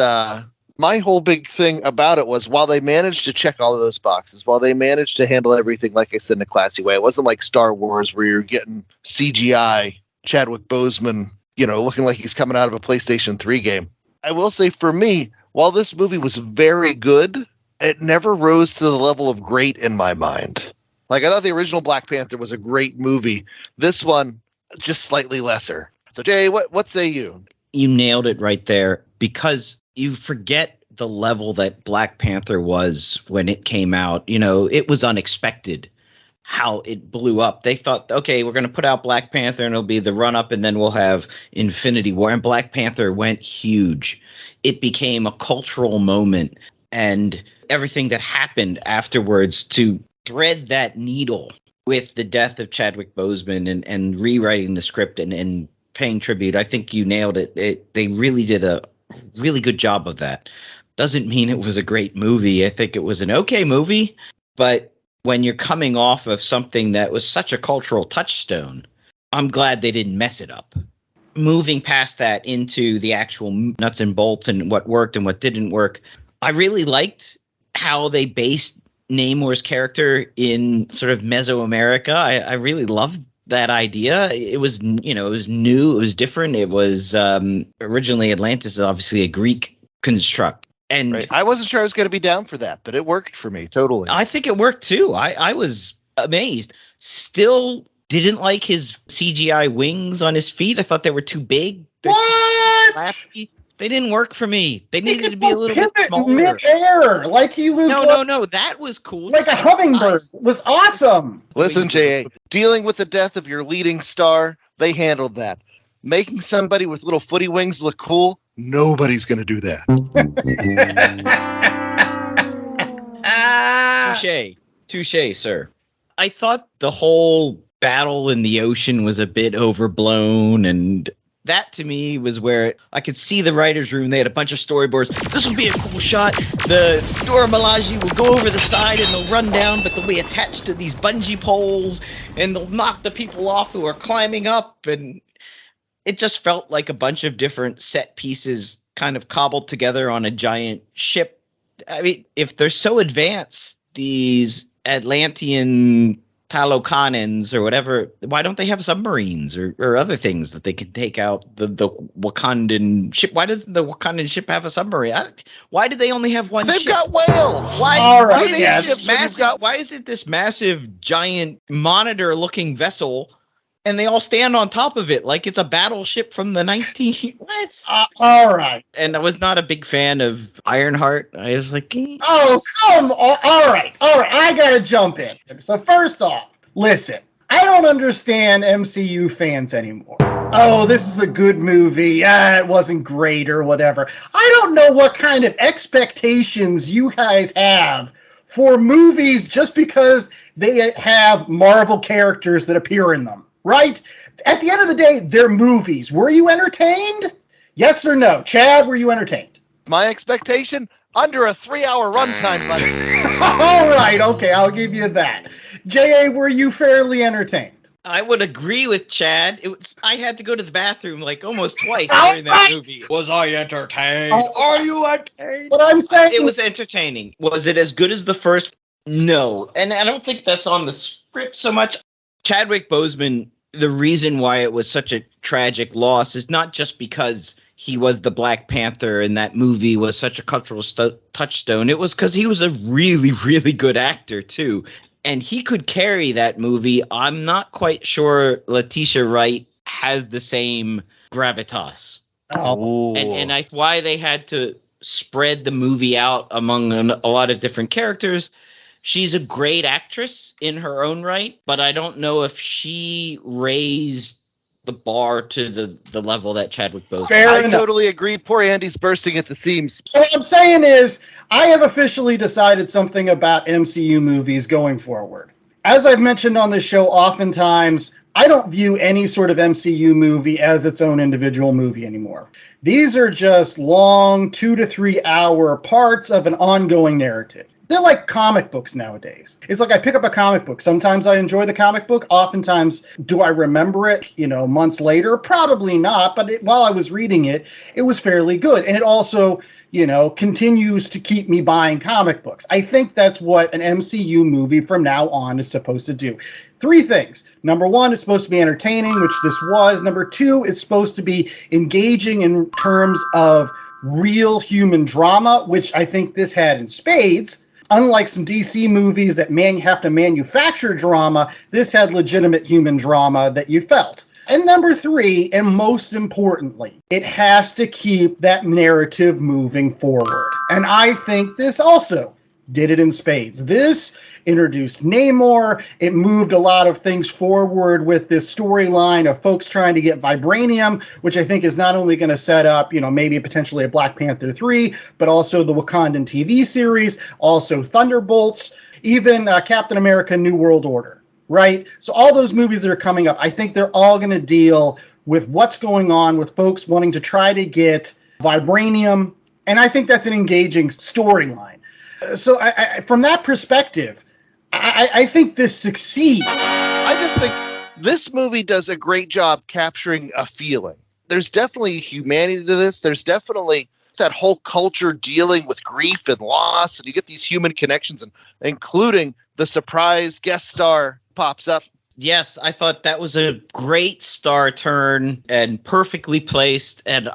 my whole big thing about it was, while they managed to check all of those boxes, while they managed to handle everything, like I said, in a classy way, it wasn't like Star Wars where you're getting CGI Chadwick Boseman, looking like he's coming out of a PlayStation 3 game. I will say, for me, while this movie was very good, it never rose to the level of great in my mind. Like, I thought the original Black Panther was a great movie. This one, just slightly lesser. So, Jay, what say you? You nailed it right there, because you forget the level that Black Panther was when it came out. It was unexpected how it blew up. They thought, okay, we're going to put out Black Panther and it'll be the run up and then we'll have Infinity War. And Black Panther went huge. It became a cultural moment, and everything that happened afterwards to thread that needle with the death of Chadwick Boseman and rewriting the script and paying tribute. I think you nailed it. They really did a really good job of that. Doesn't mean it was a great movie. I think it was an okay movie, but when you're coming off of something that was such a cultural touchstone, I'm glad they didn't mess it up. Moving past that into the actual nuts and bolts and what worked and what didn't work, I really liked how they based Namor's character in sort of Mesoamerica. I really loved that idea. It was, it was new, it was different. It was originally Atlantis is obviously a Greek construct. And right. I wasn't sure I was going to be down for that, but it worked for me totally. I think it worked too. I was amazed. Still didn't like his CGI wings on his feet. I thought they were too big. What? Flappy. They didn't work for me. They needed to be a little bit smaller. Mid-air, like he was. No. That was cool. Like a hummingbird. It was awesome. Listen, J.A., dealing with the death of your leading star, they handled that. Making somebody with little footy wings look cool, nobody's going to do that. Touche, sir. I thought the whole battle in the ocean was a bit overblown, and that to me was where I could see the writer's room. They had a bunch of storyboards. This will be a cool shot. The Dora Milaje will go over the side and they'll run down, but they'll be attached to these bungee poles and they'll knock the people off who are climbing up. And it just felt like a bunch of different set pieces kind of cobbled together on a giant ship. I mean, if they're so advanced, these Atlantean Talokanans or whatever, why don't they have submarines or other things that they can take out the Wakandan ship? Why doesn't the Wakandan ship have a submarine? Why do they only have one They've ship? got whales. Why is it this massive, giant, monitor-looking vessel, and they all stand on top of it like it's a battleship from the 19... What? All right. And I was not a big fan of Ironheart. I was like... Oh, come on. All right. I got to jump in. So first off, listen. I don't understand MCU fans anymore. Oh, this is a good movie. It wasn't great or whatever. I don't know what kind of expectations you guys have for movies just because they have Marvel characters that appear in them. Right? At the end of the day, they're movies. Were you entertained? Yes or no? Chad, were you entertained? My expectation? Under a 3-hour runtime, buddy. All right, okay, I'll give you that. J.A., were you fairly entertained? I would agree with Chad. I had to go to the bathroom like almost twice during that movie. Was I entertained? Are you entertained? What I'm saying... It was entertaining. Was it as good as the first? No. And I don't think that's on the script so much. Chadwick Boseman, the reason why it was such a tragic loss is not just because he was the Black Panther and that movie was such a cultural touchstone. It was because he was a really, really good actor, too. And he could carry that movie. I'm not quite sure Letitia Wright has the same gravitas. Oh. And why they had to spread the movie out among a lot of different characters. She's a great actress in her own right, but I don't know if she raised the bar to the level that Chadwick Boseman. Fair I enough. totally agree. Poor Andy's bursting at the seams. What I'm saying is, I have officially decided something about MCU movies going forward. As I've mentioned on this show oftentimes, I don't view any sort of MCU movie as its own individual movie anymore. These are just long 2 to 3 hour parts of an ongoing narrative. They're like comic books nowadays. It's like I pick up a comic book. Sometimes I enjoy the comic book. Oftentimes, do I remember it, months later? Probably not. But while I was reading it, it was fairly good. And it also, continues to keep me buying comic books. I think that's what an MCU movie from now on is supposed to do. 3 things. Number 1, it's supposed to be entertaining, which this was. Number 2, it's supposed to be engaging in terms of real human drama, which I think this had in spades. Unlike some DC movies that have to manufacture drama, this had legitimate human drama that you felt. And number 3, and most importantly, it has to keep that narrative moving forward. And I think this also did it in spades. This introduced Namor. It moved a lot of things forward with this storyline of folks trying to get vibranium, which I think is not only going to set up, maybe potentially a Black Panther 3, but also the Wakandan TV series, also Thunderbolts, even Captain America New World Order. Right? So all those movies that are coming up, I think they're all going to deal with what's going on with folks wanting to try to get vibranium. And I think that's an engaging storyline. So from that perspective, I think this succeeds. I just think this movie does a great job capturing a feeling. There's definitely humanity to this. There's definitely that whole culture dealing with grief and loss. And you get these human connections, and including the surprise guest star pops up. Yes, I thought that was a great star turn and perfectly placed and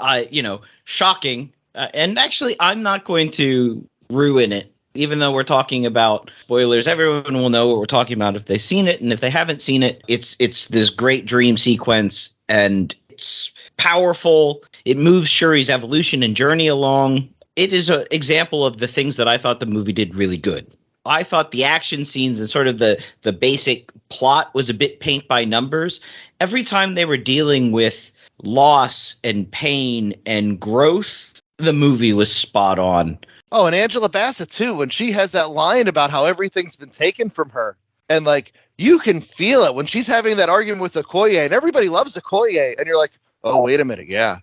shocking. And actually, I'm not going to ruin it. Even though we're talking about spoilers, everyone will know what we're talking about if they've seen it. And if they haven't seen it, it's this great dream sequence, and it's powerful. It moves Shuri's evolution and journey along. It is an example of the things that I thought the movie did really good. I thought the action scenes and sort of the basic plot was a bit paint by numbers. Every time they were dealing with loss and pain and growth, the movie was spot on. Oh, and Angela Bassett, too, when she has that line about how everything's been taken from her. And, you can feel it when she's having that argument with Okoye, and everybody loves Okoye. And you're like, oh, wait a minute, yeah.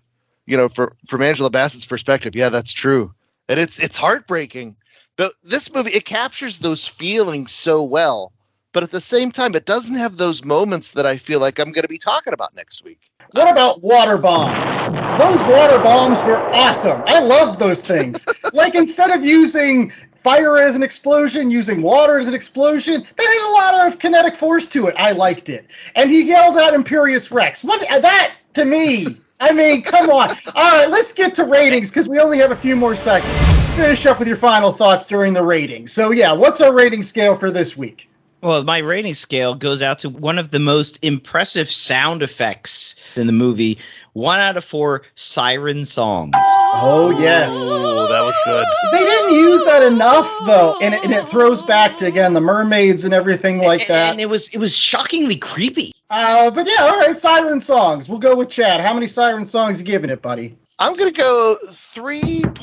From Angela Bassett's perspective, yeah, that's true. And it's heartbreaking. But this movie, it captures those feelings so well. But at the same time, it doesn't have those moments that I feel like I'm going to be talking about next week. What about water bombs? Those water bombs were awesome. I loved those things. Instead of using fire as an explosion, using water as an explosion, that has a lot of kinetic force to it. I liked it. And he yelled out Imperious Rex. That, to me, I mean, come on. All right, let's get to ratings because we only have a few more seconds. Finish up with your final thoughts during the rating. So, yeah, what's our rating scale for this week? Well, my rating scale goes out to one of the most impressive sound effects in the movie. 1 out of 4 siren songs. Oh, yes. Oh, that was good. They didn't use that enough, though. And it throws back to, again, the mermaids and everything like that. And it was shockingly creepy. But yeah, all right, siren songs. We'll go with Chad. How many siren songs you giving it, buddy? I'm going to go 3.25.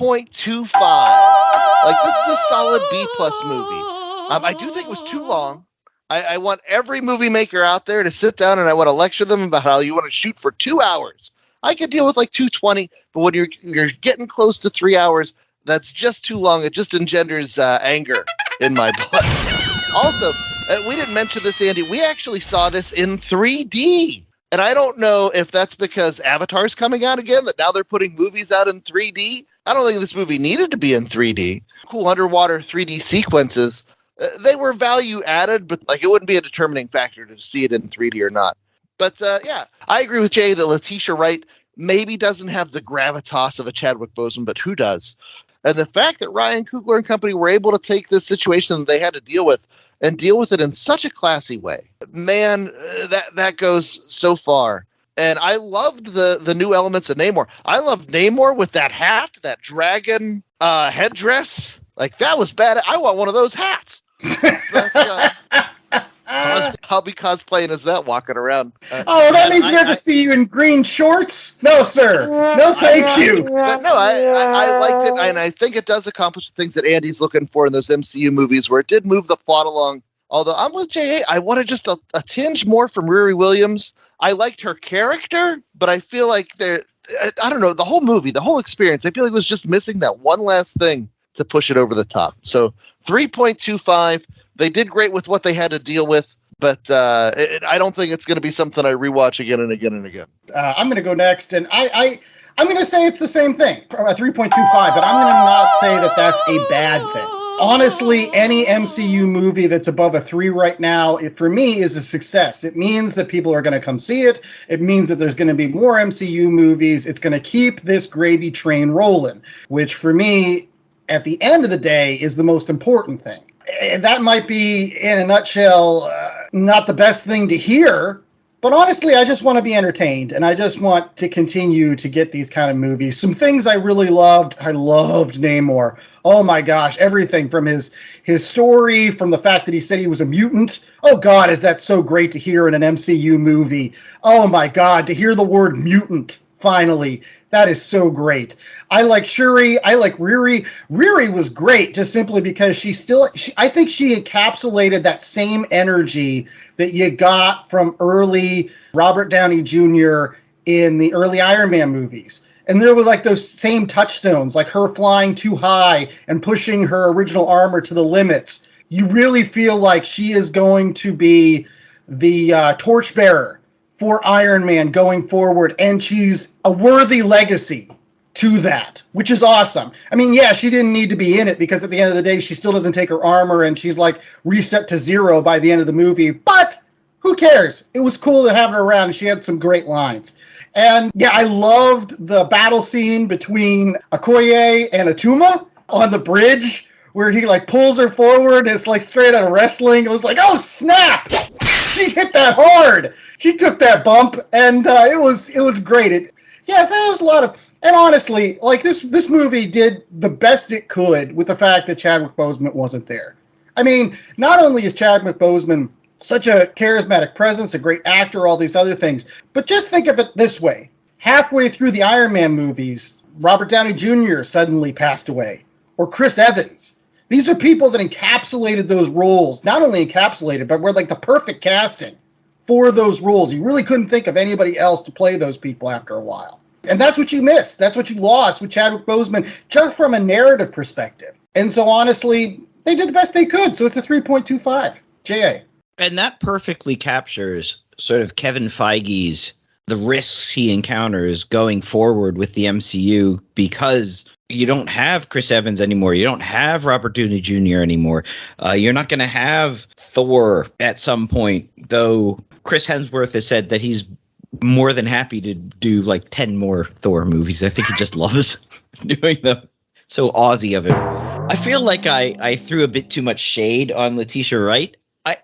This is a solid B-plus movie. I do think it was too long. I want every movie maker out there to sit down and I want to lecture them about how you want to shoot for 2 hours. I could deal with 2:20, but when you're getting close to 3 hours, that's just too long. It just engenders anger in my blood. Also, we didn't mention this, Andy. We actually saw this in 3D. And I don't know if that's because Avatar's coming out again, that now they're putting movies out in 3D. I don't think this movie needed to be in 3D. Cool underwater 3D sequences. They were value added, but it wouldn't be a determining factor to see it in 3D or not. But yeah, I agree with Jay that Letitia Wright maybe doesn't have the gravitas of a Chadwick Boseman, but who does? And the fact that Ryan Coogler and company were able to take this situation that they had to deal with and deal with it in such a classy way, man, that goes so far. And I loved the new elements of Namor. I loved Namor with that hat, that dragon headdress. That was bad. I want one of those hats. But, I'll be cosplaying as that walking around. That means we have to see you in green shorts? No, sir. No, thank you. But no, I liked it, and I think it does accomplish the things that Andy's looking for in those MCU movies, where it did move the plot along. Although I'm with J.A., I wanted just a tinge more from Riri Williams. I liked her character, but I feel like I don't know, the whole movie, the whole experience, I feel like it was just missing that one last thing to push it over the top. So 3.25. They did great with what they had to deal with, but I don't think it's going to be something I rewatch again and again and again. I'm going to go next, and I'm going to say it's the same thing, a 3.25, but I'm going to not say that that's a bad thing. Honestly, any MCU movie that's above a 3 right now, for me, is a success. It means that people are going to come see it. It means that there's going to be more MCU movies. It's going to keep this gravy train rolling, which for me, at the end of the day, is the most important thing. That might be, in a nutshell, not the best thing to hear, but honestly, I just want to be entertained, and I just want to continue to get these kind of movies. Some things I really loved. I loved Namor. Oh my gosh, everything from his story, from the fact that he said he was a mutant. Oh God, is that so great to hear in an MCU movie. Oh my God, to hear the word mutant, finally. That is so great. I like Shuri. I like Riri. Riri was great just simply because I think she encapsulated that same energy that you got from early Robert Downey Jr. in the early Iron Man movies. And there were like those same touchstones, like her flying too high and pushing her original armor to the limits. You really feel like she is going to be the torchbearer for Iron Man going forward, and she's a worthy legacy to that, which is awesome. I mean, yeah, she didn't need to be in it because at the end of the day, she still doesn't take her armor and she's like reset to 0 by the end of the movie, but who cares? It was cool to have her around, and she had some great lines. And yeah, I loved the battle scene between Okoye and Atuma on the bridge where he like pulls her forward. It's like straight out of wrestling. It was like, oh snap! She hit that hard. She took that bump, and it was great. There was a lot of, and honestly, like this movie did the best it could with the fact that Chadwick Boseman wasn't there. I mean, not only is Chadwick Boseman such a charismatic presence, a great actor, all these other things, but just think of it this way: halfway through the Iron Man movies, Robert Downey Jr. suddenly passed away, or Chris Evans. These are people that encapsulated those roles. Not only encapsulated, but were like the perfect casting for those roles. You really couldn't think of anybody else to play those people after a while. And that's what you missed. That's what you lost with Chadwick Boseman, just from a narrative perspective. And so honestly, they did the best they could. So it's a 3.25. J.A. And that perfectly captures sort of Kevin Feige's, the risks he encounters going forward with the MCU, because you don't have Chris Evans anymore. You don't have Robert Downey Jr. anymore. You're not going to have Thor at some point, though Chris Hemsworth has said that he's more than happy to do like 10 more Thor movies. I think he just loves doing them. So Aussie of him. I feel like I threw a bit too much shade on Letitia Wright.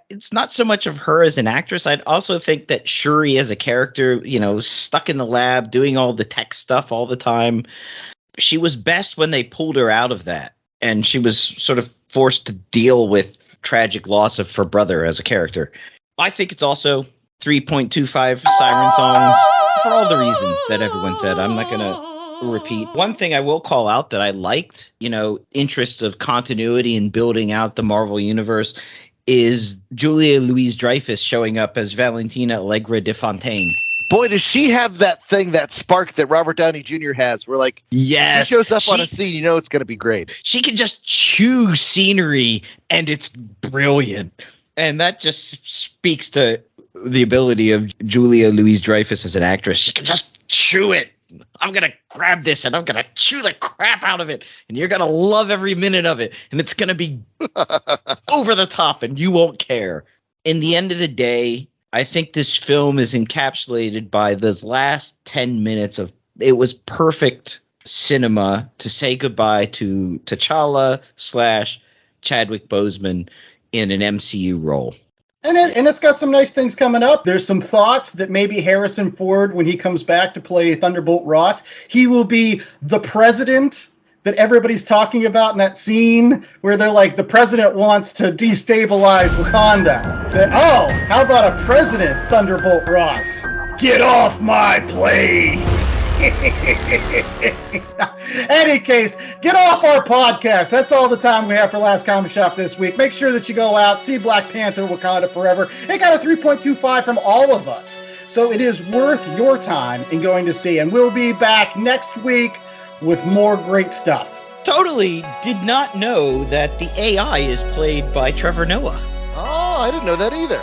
It's not so much of her as an actress. I'd also think that Shuri as a character, stuck in the lab, doing all the tech stuff all the time. She was best when they pulled her out of that, and she was sort of forced to deal with tragic loss of her brother as a character. I think it's also 3.25 siren songs for all the reasons that everyone said. I'm not going to repeat. One thing I will call out that I liked, interest of continuity and building out the Marvel universe, is Julia Louis-Dreyfus showing up as Valentina Allegra de Fontaine. Boy, does she have that thing, that spark that Robert Downey Jr. has. We're like, yes, she shows up on a scene, it's going to be great. She can just chew scenery, and it's brilliant. And that just speaks to the ability of Julia Louis-Dreyfus as an actress. She can just chew it. I'm going to grab this, and I'm going to chew the crap out of it, and you're going to love every minute of it, and it's going to be over the top, and you won't care. In the end of the day, I think this film is encapsulated by those last 10 minutes of, it was perfect cinema to say goodbye to T'Challa / Chadwick Boseman in an MCU role. And it's got some nice things coming up. There's some thoughts that maybe Harrison Ford, when he comes back to play Thunderbolt Ross, he will be the president that everybody's talking about in that scene where they're like, the president wants to destabilize Wakanda? How about a president, Thunderbolt Ross? Get off my plane! Any case, get off our podcast. That's all the time we have for Last Comic Shop this week. Make sure that you go out, see Black Panther, Wakanda Forever. It got a 3.25 from all of us. So it is worth your time in going to see. And we'll be back next week with more great stuff. Totally did not know that the AI is played by Trevor Noah. Oh, I didn't know that either.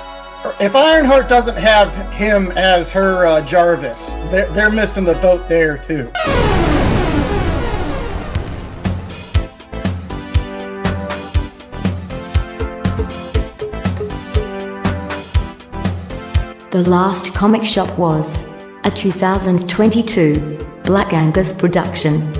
If Ironheart doesn't have him as her Jarvis, they're missing the boat there too. The Last Comic Shop was a 2022 Black Angus production.